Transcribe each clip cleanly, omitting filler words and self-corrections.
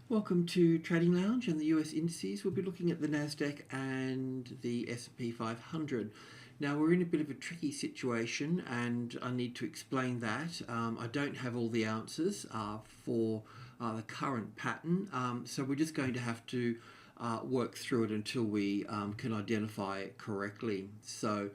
Welcome to Trading Lounge and the US indices. We'll be looking at the NASDAQ and the S&P 500. Now we're in a bit of a tricky situation and I need to explain that. I don't have all the answers for the current pattern, so we're just going to have to work through it until we can identify it correctly. So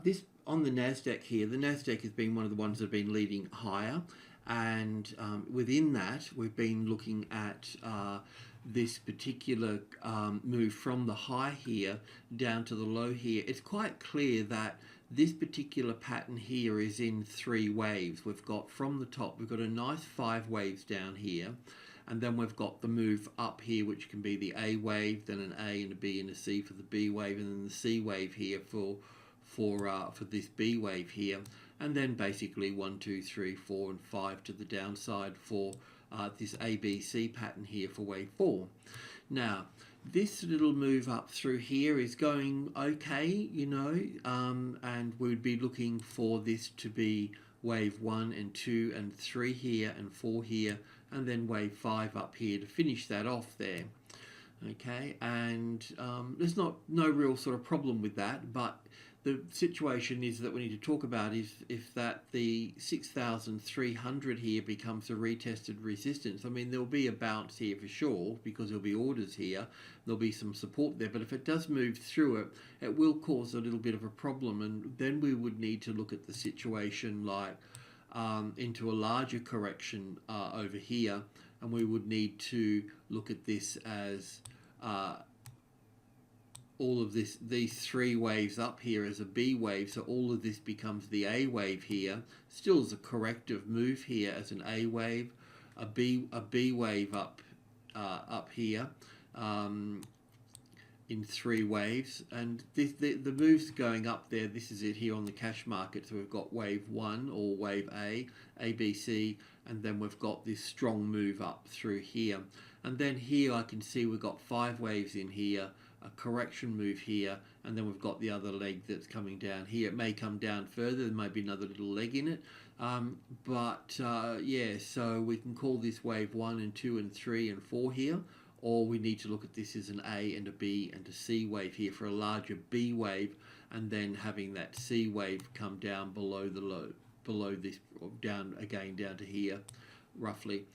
this on the NASDAQ here, the NASDAQ has been one of the ones that have been leading higher, and within that we've been looking at this particular move from the high here down to the low here. It's quite clear that this particular pattern here is in three waves. We've got from the top, we've got a nice 5 waves down here, and then we've got the move up here, which can be the A wave, then an A and a B and a C for the B wave, and then the C wave here for this B wave here, and then basically 1, 2, 3, 4, and 5 to the downside for this ABC pattern here for wave 4. Now, this little move up through here is going okay, you know, and we'd be looking for this to be wave 1 and 2 and 3 here and 4 here, and then wave 5 up here to finish that off there. Okay, and there's no real sort of problem with that, but the situation is that we need to talk about is if that the 6,300 here becomes a retested resistance. I mean, there'll be a bounce here for sure because there'll be orders here, there'll be some support there, but if it does move through it, it will cause a little bit of a problem, and then we would need to look at the situation like into a larger correction over here, and we would need to look at this as all of these 3 waves up here as a B wave, so all of this becomes the A wave here. Still as a corrective move here as an A wave, a B wave up here in 3 waves, and the moves going up there. This is it here on the cash market. So we've got wave 1 or wave A, ABC, and then we've got this strong move up through here, and then here I can see we've got 5 waves in here, a correction move here, and then we've got the other leg that's coming down here. It may come down further, there may be another little leg in it, yeah, so we can call this wave 1 and 2 and 3 and 4 here, or we need to look at this as an A and a B and a C wave here for a larger B wave, and then having that C wave come down below the low, below this, down again down to here roughly,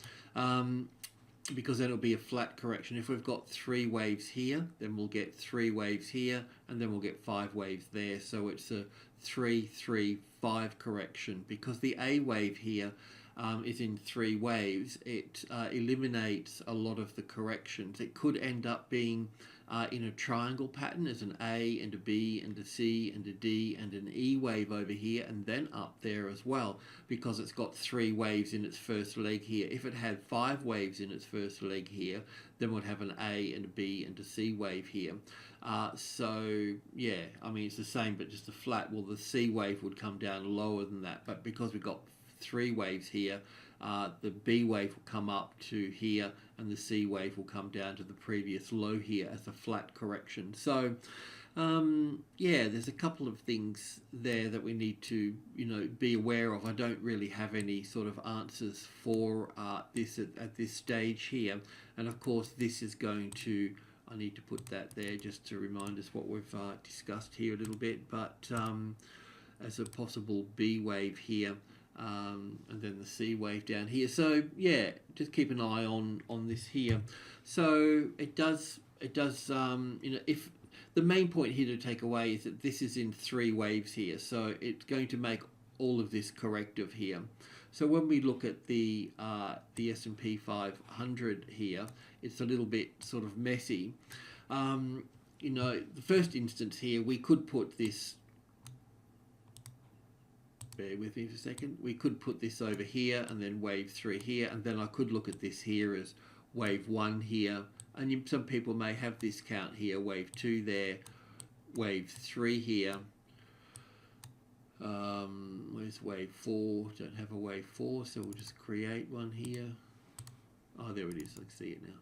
because then it'll be a flat correction. If we've got 3 waves here, then we'll get 3 waves here, and then we'll get 5 waves there. So it's a 3, 3, 5 correction. Because the A wave here is in 3 waves, it eliminates a lot of the corrections. It could end up being in a triangle pattern as an A and a B and a C and a D and an E wave over here, and then up there as well, because it's got 3 waves in its first leg here. If it had 5 waves in its first leg here, then we'd have an A and a B and a C wave here. So yeah, I mean, it's the same but just a flat. Well, the C wave would come down lower than that, but because we've got 3 waves here, the B wave will come up to here, and the C wave will come down to the previous low here as a flat correction. So yeah, there's a couple of things there that we need to, you know, be aware of. I don't really have any sort of answers for this at this stage here, and of course this is going to, I need to put that there just to remind us what we've discussed here a little bit, but as a possible B wave here, and then the C wave down here. So yeah, just keep an eye on this here. So it does you know, if the main point here to take away is that this is in 3 waves here, so it's going to make all of this corrective here. So when we look at the S&P 500 here, it's a little bit sort of messy. You know, the first instance here, we could put this, bear with me for a second, we could put this over here and then wave 3 here, and then I could look at this here as wave 1 here, and some people may have this count here, wave 2 there, wave 3 here. Where's wave 4? Don't have a wave 4, so we'll just create one here. Oh, there it is, I can see it now.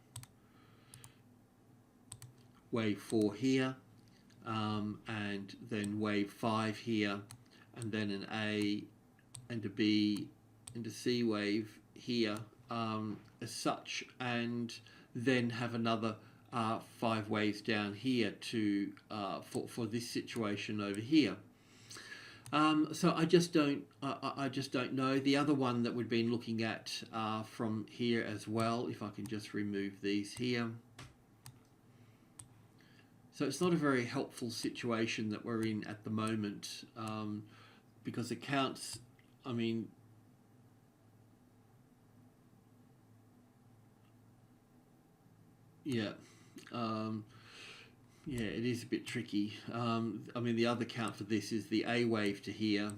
Wave 4 here, and then wave 5 here, and then an A and a B and a C wave here as such, and then have another 5 waves down here to for this situation over here. So I just don't know. The other one that we've been looking at from here as well, if I can just remove these here. So it's not a very helpful situation that we're in at the moment, because accounts, I mean, yeah, yeah, it is a bit tricky. I mean, the other count for this is the A wave to here,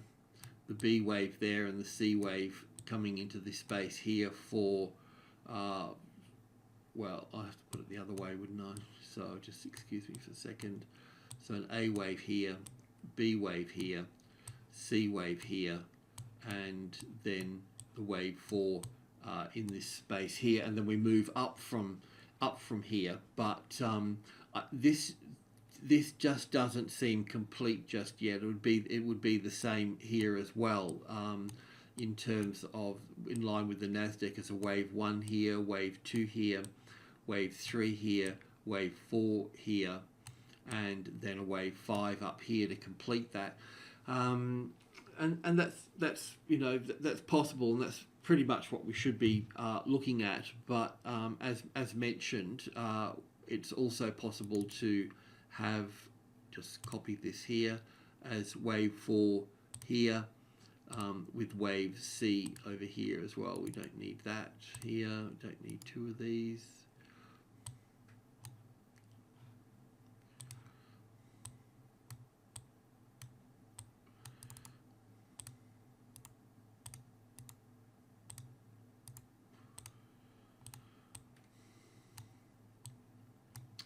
the B wave there, and the C wave coming into this space here for, well, I have to put it the other way, wouldn't I? So just excuse me for a second. So an A wave here, B wave here, C wave here, and then the wave 4 in this space here, and then we move up from here. But this just doesn't seem complete just yet. It would be the same here as well, in terms of in line with the NASDAQ as a wave 1 here, wave 2 here, wave 3 here, wave 4 here, and then a wave 5 up here to complete that. And that's you know, that's possible, and that's pretty much what we should be looking at. But as mentioned, it's also possible to have, just copy this here, as wave 4 here, with wave C over here as well. We don't need that here, don't need 2 of these.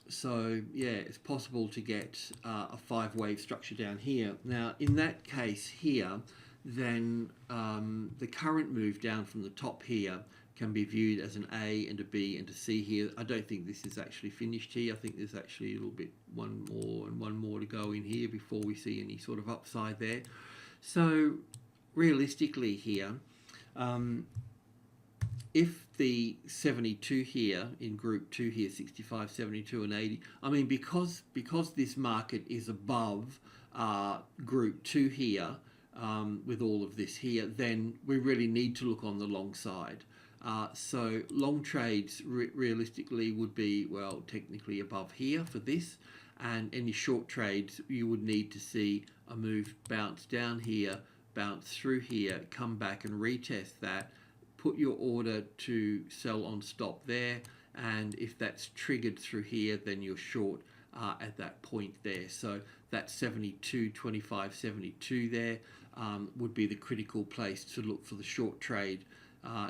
So yeah, it's possible to get a 5 wave structure down here. Now in that case here, then the current move down from the top here can be viewed as an A and a B and a C here. I don't think this is actually finished here. I think there's actually a little bit one more to go in here before we see any sort of upside there. So realistically here, if the 72 here in group 2 here, 65, 72 and 80, I mean, because this market is above group 2 here, with all of this here, then we really need to look on the long side. So long trades realistically would be, well, technically above here for this, and any short trades you would need to see a move bounce down here, bounce through here, come back and retest that, put your order to sell on stop there, and if that's triggered through here, then you're short at that point there. So that 72, 25, 72 there would be the critical place to look for the short trade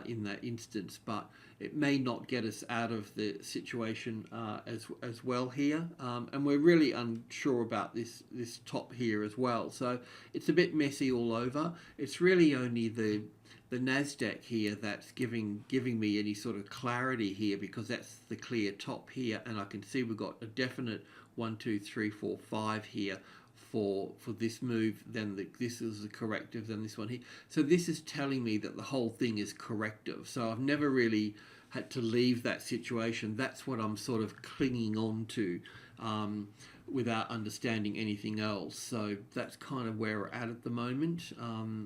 in that instance, but it may not get us out of the situation as well here, and we're really unsure about this top here as well. So it's a bit messy all over. It's really only the NASDAQ here that's giving me any sort of clarity here, because that's the clear top here, and I can see we've got a definite 1, 2, 3, 4, 5 here for this move. Then this is the corrective, then this one here. So this is telling me that the whole thing is corrective. So I've never really had to leave that situation. That's what I'm sort of clinging on to, without understanding anything else. So that's kind of where we're at the moment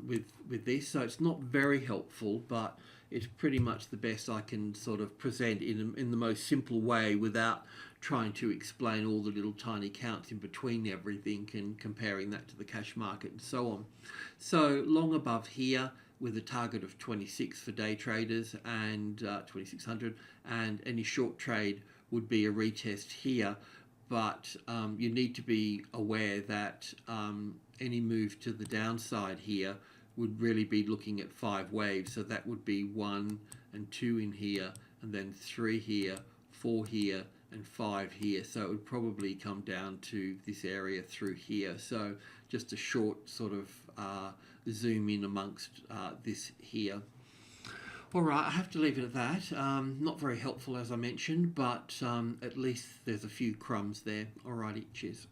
with this. So it's not very helpful, but it's pretty much the best I can sort of present in the most simple way, without trying to explain all the little tiny counts in between everything and comparing that to the cash market and so on. So long above here with a target of 26 for day traders and 2600, and any short trade would be a retest here. But you need to be aware that any move to the downside here would really be looking at 5 waves. So that would be 1 and 2 in here, and then 3 here, 4 here, and 5 here. So it would probably come down to this area through here. So just a short sort of zoom in amongst this here. All right, I have to leave it at that. Not very helpful, as I mentioned, but at least there's a few crumbs there. Alrighty, cheers.